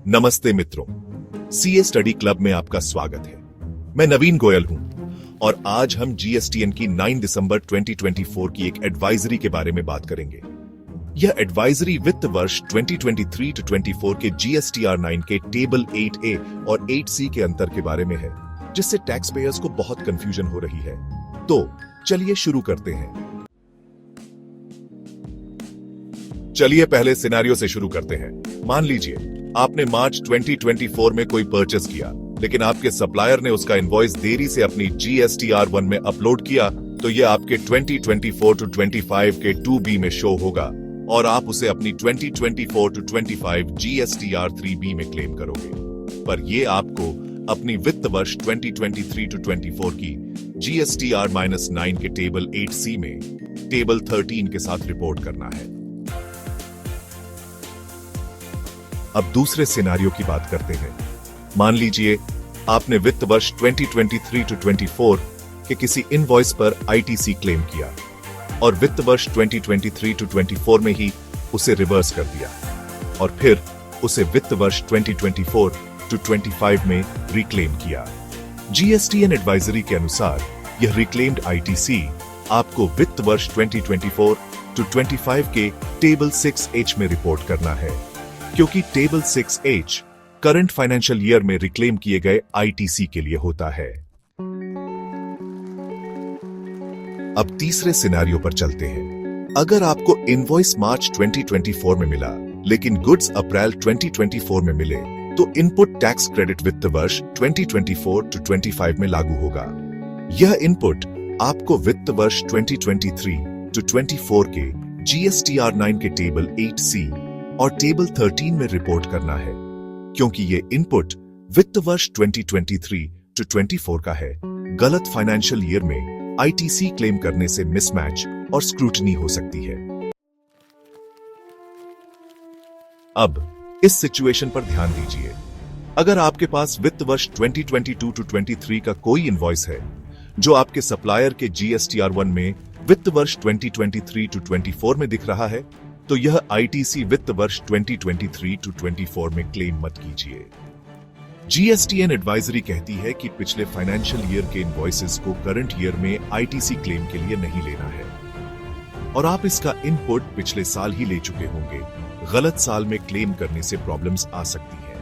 नमस्ते मित्रों, CA study club में आपका स्वागत है। मैं नवीन गोयल हूं और आज हम जीएसटीएन की 9 दिसंबर 2024 की एक एडवाइजरी के बारे में बात करेंगे। यह एडवाइजरी वित्त वर्ष 2023-24 के जीएसटीआर 9 के टेबल 8A और 8C के अंतर के बारे में है, जिससे टैक्स पेयर्स को बहुत कंफ्यूजन हो रही है। तो चलिए शुरू करते हैं। चलिए पहले सिनेरियो से शुरू करते हैं। मान लीजिए आपने मार्च 2024 में कोई परचेस किया, लेकिन आपके सप्लायर ने उसका इनवॉइस देरी से अपनी जीएसटीआर 1 में अपलोड किया, तो यह आपके 2024-25 के 2B में शो होगा और आप उसे अपनी 2024-25 जीएसटीआर 3B में क्लेम करोगे। पर यह आपको अपनी वित्त वर्ष 2023-24 की जीएसटीआर -9 के टेबल 8C में टेबल 13 के साथ रिपोर्ट करना है। अब दूसरे सिनेरियो की बात करते हैं। मान लीजिए आपने वित्त वर्ष 2023-24 के किसी इनवॉइस पर आईटीसी क्लेम किया और वित्त वर्ष 2023-24 में ही उसे रिवर्स कर दिया और फिर उसे वित्त वर्ष 2024-25 में रिक्लेम किया। जीएसटीएन एडवाइजरी के अनुसार यह रिक्लेम्ड आईटीसी आपको वित्त वर्ष 2024-25 के टेबल 6H में रिपोर्ट करना है, क्योंकि table 6H current financial year में रिक्लेम किए गए आईटीसी के लिए होता है। अब तीसरे सिनेरियो पर चलते हैं। अगर आपको इनवॉइस मार्च 2024 में मिला, लेकिन गुड्स अप्रैल 2024 में मिले, तो इनपुट टैक्स क्रेडिट वित्त वर्ष 2024-25 में लागू होगा। यह इनपुट आपको वित्त वर्ष 2023-24 के जीएसटीआर 9 के टेबल 8C और टेबल 13 में रिपोर्ट करना है, क्योंकि ये इनपुट वित्त वर्ष 2023-24 का है। गलत फाइनेंशियल ईयर में आईटीसी क्लेम करने से मिसमैच और स्क्रूटनी हो सकती है। अब इस सिचुएशन पर ध्यान दीजिए। अगर आपके पास वित्त वर्ष 2022-23 का कोई इनवॉइस है जो आपके सप्लायर के जीएसटीआर 1 में वित्त वर्ष 2023-24 में दिख रहा है, तो यह आईटीसी वित्त वर्ष 2023-24 में क्लेम मत कीजिए। जीएसटीएन एडवाइजरी कहती है कि पिछले फाइनेंशियल ईयर के इनवॉइसेस को करंट ईयर में आईटीसी क्लेम के लिए नहीं लेना है और आप इसका इनपुट पिछले साल ही ले चुके होंगे। गलत साल में क्लेम करने से प्रॉब्लम्स आ सकती है।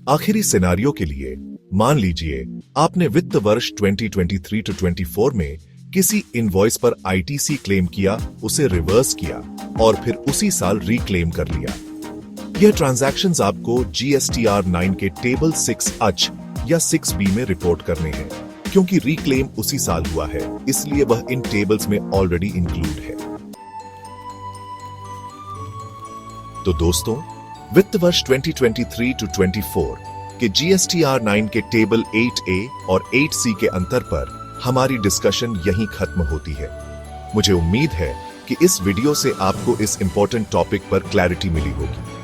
आखिरी सिनेरियो के लिए मान लीजिए आपने वित्त वर्ष 2023-24 में किसी इनवॉइस पर आईटीसी क्लेम किया, उसे रिवर्स किया और फिर उसी साल रिक्लेम कर लिया। यह ट्रांजैक्शंस आपको जीएसटीआर 9 के टेबल 6H या 6B में रिपोर्ट करने हैं, क्योंकि रिक्लेम उसी साल हुआ है, इसलिए वह इन टेबल्स में ऑलरेडी इंक्लूड है। तो दोस्तों, वित्त वर्ष 2023-24 के जीएसटीआर 9 के टेबल 8A और 8C के अंतर पर हमारी डिस्कशन यहीं खत्म होती है। मुझे उम्मीद है कि इस वीडियो से आपको इस इंपॉर्टेंट टॉपिक पर क्लैरिटी मिली होगी।